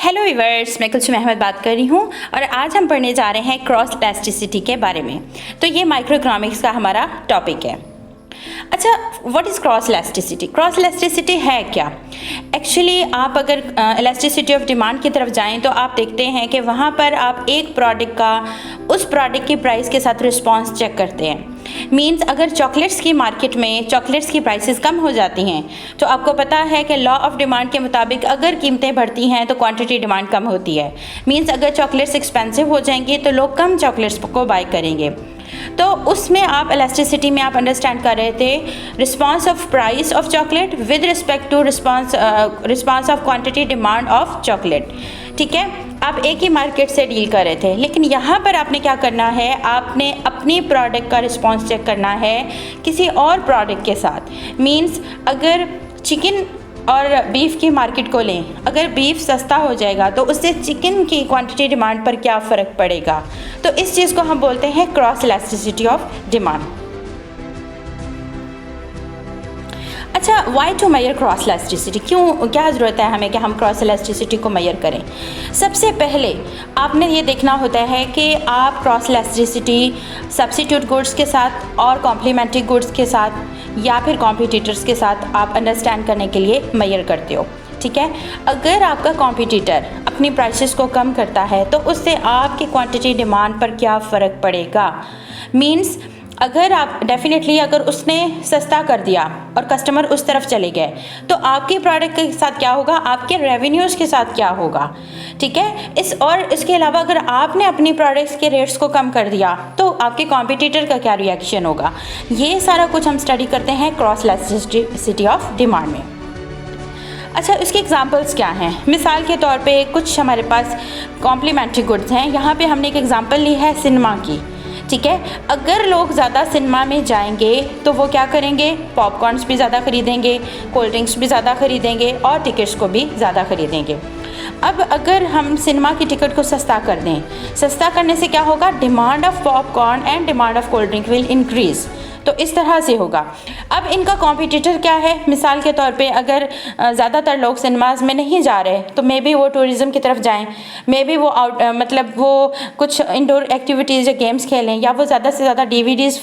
Hello viewers, मैं कुलसुम अहमद बात कर रही हूँ और आज हम पढ़ने जा रहे हैं क्रॉस इलास्टिसिटी के बारे में। तो ये माइक्रो इकोनॉमिक्स का हमारा टॉपिक है। अच्छा, what is cross elasticity? Cross elasticity है क्या? एक्चुअली आप अगर इलास्टिसिटी ऑफ डिमांड की तरफ जाएं तो आप देखते हैं कि वहाँ पर आप एक प्रोडक्ट का उस प्रोडक्ट की प्राइस के साथ रिस्पॉन्स चेक करते हैं। मीन्स अगर चॉकलेट्स की मार्केट में चॉकलेट्स की प्राइसेस कम हो जाती हैं तो आपको पता है कि लॉ ऑफ डिमांड के मुताबिक अगर कीमतें बढ़ती हैं तो क्वांटिटी डिमांड कम होती है। मीन्स अगर चॉकलेट्स एक्सपेंसिव हो जाएंगी तो लोग कम चॉकलेट्स को बाय करेंगे। तो उसमें आप इलास्टिसिटी में आप अंडरस्टैंड कर रहे थे response of price of chocolate with respect to response of quantity demand of chocolate. ठीक है, आप एक ही मार्केट से डील कर रहे थे, लेकिन यहाँ पर आपने क्या करना है, आपने अपनी प्रोडक्ट का रिस्पांस चेक करना है किसी और प्रोडक्ट के साथ। मीन्स अगर चिकन और बीफ की मार्केट को लें, अगर बीफ सस्ता हो जाएगा तो उससे चिकन की क्वांटिटी डिमांड पर क्या फ़र्क पड़ेगा। तो इस चीज़ को हम बोलते हैं क्रॉस इलास्टिसिटी ऑफ डिमांड। अच्छा, why to measure cross elasticity? क्यों, क्या ज़रूरत है हमें कि हम क्रॉस इलास्टिसिटी को मेजर करें? सबसे पहले आपने ये देखना होता है कि आप क्रॉस इलास्टिसिटी सब्स्टिट्यूट गुड्स के साथ और कॉम्प्लीमेंट्री गुड्स के साथ या फिर कॉम्पिटिटर्स के साथ आप अंडरस्टैंड करने के लिए मेजर करते हो। ठीक है, अगर आपका कॉम्पिटिटर अपनी प्राइसेस को कम करता है तो उससे आपकी क्वांटिटी डिमांड पर क्या फ़र्क पड़ेगा। मीन्स अगर आप डेफिनेटली अगर उसने सस्ता कर दिया और कस्टमर उस तरफ चले गए तो आपके प्रोडक्ट के साथ क्या होगा, आपके रेवेन्यूज़ के साथ क्या होगा। ठीक है, इसके अलावा अगर आपने अपनी प्रोडक्ट्स के रेट्स को कम कर दिया तो आपके कॉम्पिटिटर का क्या रिएक्शन होगा। ये सारा कुछ हम स्टडी करते हैं क्रॉस इलास्टिसिटी ऑफ डिमांड में। अच्छा, इसके एग्जांपल्स क्या हैं? मिसाल के तौर पे कुछ हमारे पास कॉम्प्लीमेंट्री गुड्स हैं। यहाँ पे हमने एक एग्जांपल ली है सिनेमा की। ठीक है, अगर लोग ज़्यादा सिनेमा में जाएंगे तो वो क्या करेंगे, पॉपकॉर्न्स भी ज़्यादा खरीदेंगे, कोल्ड ड्रिंक्स भी ज़्यादा खरीदेंगे और टिकट्स को भी ज़्यादा खरीदेंगे। अब अगर हम सिनेमा की टिकट को सस्ता कर दें, सस्ता करने से क्या होगा, demand of popcorn and demand of cold drink will increase. तो इस तरह से होगा। अब इनका कॉम्पिटिटर क्या है? मिसाल के तौर पे अगर ज़्यादातर लोग सिनेमाज में नहीं जा रहे तो मे बी वो टूरिज़्म की तरफ जाएं, मे बी वो मतलब वो कुछ इंडोर एक्टिविटीज़ या गेम्स खेलें या वो ज़्यादा से ज़्यादा DVDs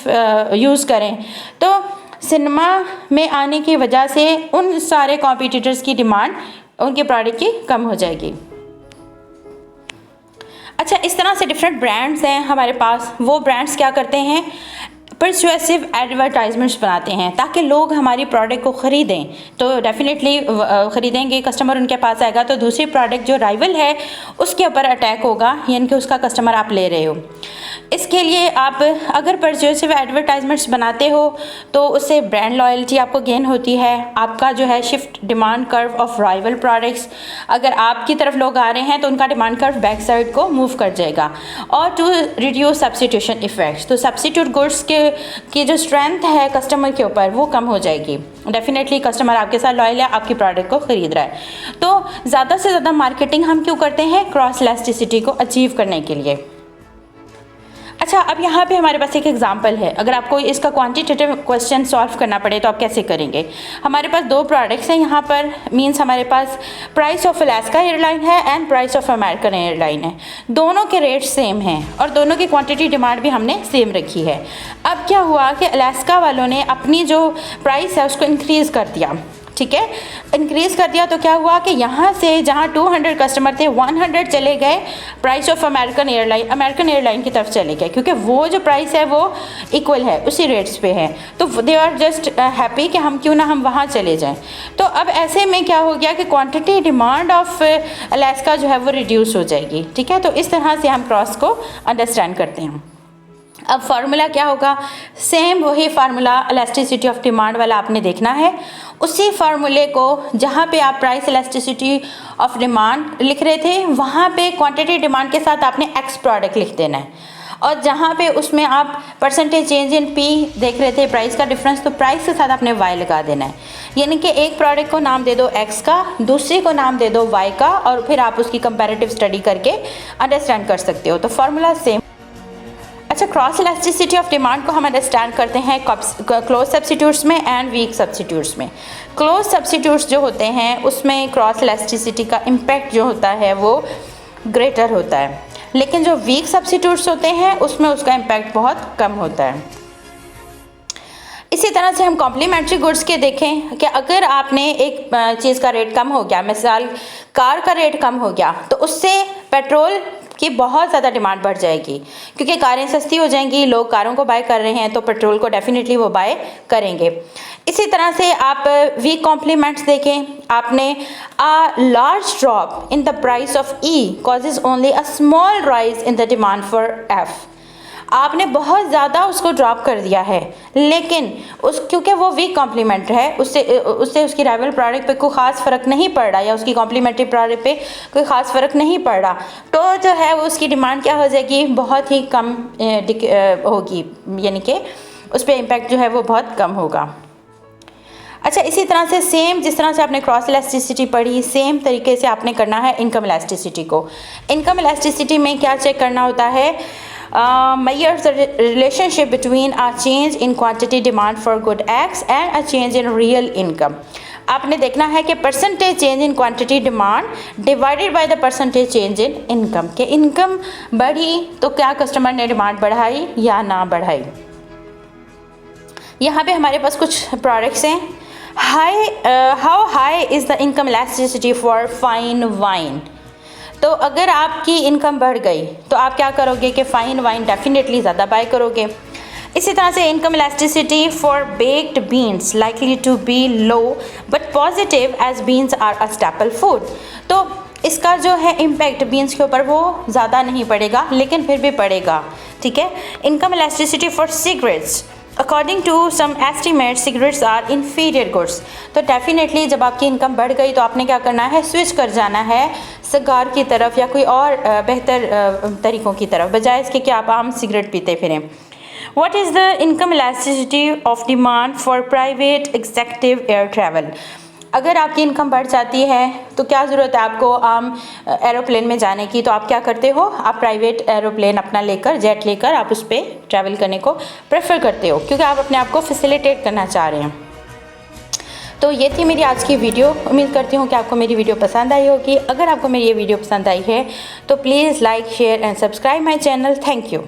यूज़ करें। तो सिनेमा में आने की वजह से उन सारे कॉम्पिटिटर्स की डिमांड उनके प्रोडक्ट की कम हो जाएगी। अच्छा, इस तरह से डिफरेंट ब्रांड्स हैं हमारे पास। वो ब्रांड्स क्या करते हैं, परसुएसिव एडवर्टाइजमेंट्स बनाते हैं ताकि लोग हमारी प्रोडक्ट को ख़रीदें। तो डेफिनेटली ख़रीदेंगे, कस्टमर उनके पास आएगा तो दूसरी प्रोडक्ट जो राइवल है उसके ऊपर अटैक होगा, यानी कि उसका कस्टमर आप ले रहे हो। इसके लिए आप अगर परसुएसिव एडवर्टाइजमेंट्स बनाते हो तो उससे ब्रांड लॉयल्टी आपको गेन होती है। आपका जो है shift demand curve of rival products, अगर आपकी तरफ लोग आ रहे हैं तो उनका डिमांड कर्व बैक साइड को मूव कर जाएगा। और टू रिड्यूस सब्स्टिट्यूशन इफेक्ट्स, तो सब्स्टिट्यूट गुड्स की जो स्ट्रेंथ है कस्टमर के ऊपर वो कम हो जाएगी। डेफिनेटली कस्टमर आपके साथ लॉयल है, आपकी प्रोडक्ट को ख़रीद रहा है। तो ज़्यादा से ज़्यादा मार्केटिंग हम क्यों करते हैं? क्रॉस इलास्टिसिटी को अचीव करने के लिए। अच्छा, अब यहाँ पे हमारे पास एक एग्जांपल है। अगर आपको इसका क्वांटिटेटिव क्वेश्चन सॉल्व करना पड़े तो आप कैसे करेंगे? हमारे पास दो प्रोडक्ट्स हैं यहाँ पर। मींस हमारे पास प्राइस ऑफ अलास्का एयरलाइन है and price of American airline है। दोनों के रेट सेम हैं और दोनों की क्वांटिटी डिमांड भी हमने सेम रखी है। अब क्या हुआ कि अलास्का वालों ने अपनी जो प्राइस है उसको इंक्रीज़ कर दिया। ठीक है, इंक्रीज़ कर दिया तो क्या हुआ कि यहाँ से जहाँ 200 कस्टमर थे 100 चले गए प्राइस ऑफ अमेरिकन एयरलाइन की तरफ चले गए, क्योंकि वो जो प्राइस है वो इक्वल है, उसी रेट्स पे है। तो दे आर जस्ट हैप्पी कि हम क्यों ना हम वहाँ चले जाएं। तो अब ऐसे में क्या हो गया कि क्वांटिटी डिमांड ऑफ अलास्का जो है वो रिड्यूस हो जाएगी। ठीक है, तो इस तरह से हम क्रॉस को अंडरस्टैंड करते हैं। अब फार्मूला क्या होगा? सेम वही फार्मूला इलास्टिसिटी ऑफ डिमांड वाला आपने देखना है। उसी फार्मूले को जहाँ पे आप प्राइस इलास्टिसिटी ऑफ डिमांड लिख रहे थे वहाँ पे क्वांटिटी डिमांड के साथ आपने एक्स प्रोडक्ट लिख देना है, और जहाँ पे उसमें आप परसेंटेज चेंज इन पी देख रहे थे, प्राइस का डिफरेंस, तो प्राइस के साथ आपने वाई लगा देना है। यानी कि एक प्रोडक्ट को नाम दे दो एक्स का, दूसरी को नाम दे दो वाई का, और फिर आप उसकी कंपैरेटिव स्टडी करके अंडरस्टैंड कर सकते हो। तो फार्मूला सेम। अच्छा, क्रॉस इलास्टिसिटी ऑफ डिमांड को हम अंडरस्टैंड करते हैं क्लोज सब्स्टिट्यूट्स में एंड वीक सब्स्टिट्यूट्स में। क्लोज सब्स्टिट्यूट्स जो होते हैं उसमें क्रॉस इलास्टिसिटी का इम्पैक्ट जो होता है वो ग्रेटर होता है, लेकिन जो वीक सब्स्टिट्यूट्स होते हैं उसमें उसका इम्पैक्ट बहुत कम होता है। इसी तरह से हम कॉम्प्लीमेंट्री गुड्स के देखें कि अगर आपने एक चीज़ का रेट कम हो गया, मिसाल कार का रेट कम हो गया, तो उससे पेट्रोल की बहुत ज़्यादा डिमांड बढ़ जाएगी, क्योंकि कारें सस्ती हो जाएंगी, लोग कारों को बाय कर रहे हैं तो पेट्रोल को डेफिनेटली वो बाय करेंगे। इसी तरह से आप वीक कॉम्प्लीमेंट्स देखें, आपने a large drop in the price of E causes only a small rise in the demand for F. आपने बहुत ज़्यादा उसको ड्रॉप कर दिया है, लेकिन क्योंकि वो वीक कॉम्प्लीमेंट है, उससे उसकी राइवल प्रोडक्ट पे कोई ख़ास फ़र्क नहीं पड़ रहा, या उसकी कॉम्प्लीमेंट्री प्रोडक्ट पे कोई ख़ास फ़र्क नहीं पड़ रहा, तो जो है वो उसकी डिमांड क्या हो जाएगी, बहुत ही कम होगी, यानी कि उस पर इम्पैक्ट जो है वो बहुत कम होगा। अच्छा, इसी तरह से सेम जिस तरह से आपने क्रॉस इलास्टिसिटी पढ़ी, सेम तरीके से आपने करना है इनकम इलास्टिसिटी को। इनकम इलास्टिसिटी में क्या चेक करना होता है, measures the relationship between a change in quantity demand for good X and a change in real income। आपने देखना है कि percentage change in quantity demand divided by the percentage change in income, के income बढ़ी तो क्या customer ने demand बढ़ाई या ना बढ़ाई। यहाँ पे हमारे पास कुछ प्रोडक्ट्स हैं। How high is the income elasticity for fine wine. तो अगर आपकी इनकम बढ़ गई तो आप क्या करोगे कि फ़ाइन वाइन डेफिनेटली ज़्यादा बाय करोगे। इसी तरह से income elasticity for baked beans likely to be low but positive as beans are a staple food. तो इसका जो है इम्पैक्ट बीन्स के ऊपर वो ज़्यादा नहीं पड़ेगा, लेकिन फिर भी पड़ेगा, ठीक है। Income elasticity for cigarettes, according to some estimate cigarettes are inferior goods. तो डेफिनेटली जब आपकी इनकम बढ़ गई तो आपने क्या करना है, स्विच कर जाना है सिगार की तरफ या कोई और बेहतर तरीक़ों की तरफ, बजाय इसके कि आप आम सिगरेट पीते फिरें। What is the income elasticity of demand for private executive air travel. अगर आपकी इनकम बढ़ जाती है तो क्या ज़रूरत है आपको आम एरोप्लेन में जाने की, तो आप क्या करते हो, आप प्राइवेट एरोप्लेन अपना लेकर, जेट लेकर आप उस पर ट्रैवल करने को प्रेफर करते हो, क्योंकि आप अपने आप को फैसिलिटेट करना चाह रहे हैं। तो ये थी मेरी आज की वीडियो। उम्मीद करती हूँ कि आपको मेरी वीडियो पसंद आई होगी। अगर आपको मेरी ये वीडियो पसंद आई है तो please like, share and subscribe my channel. Thank you.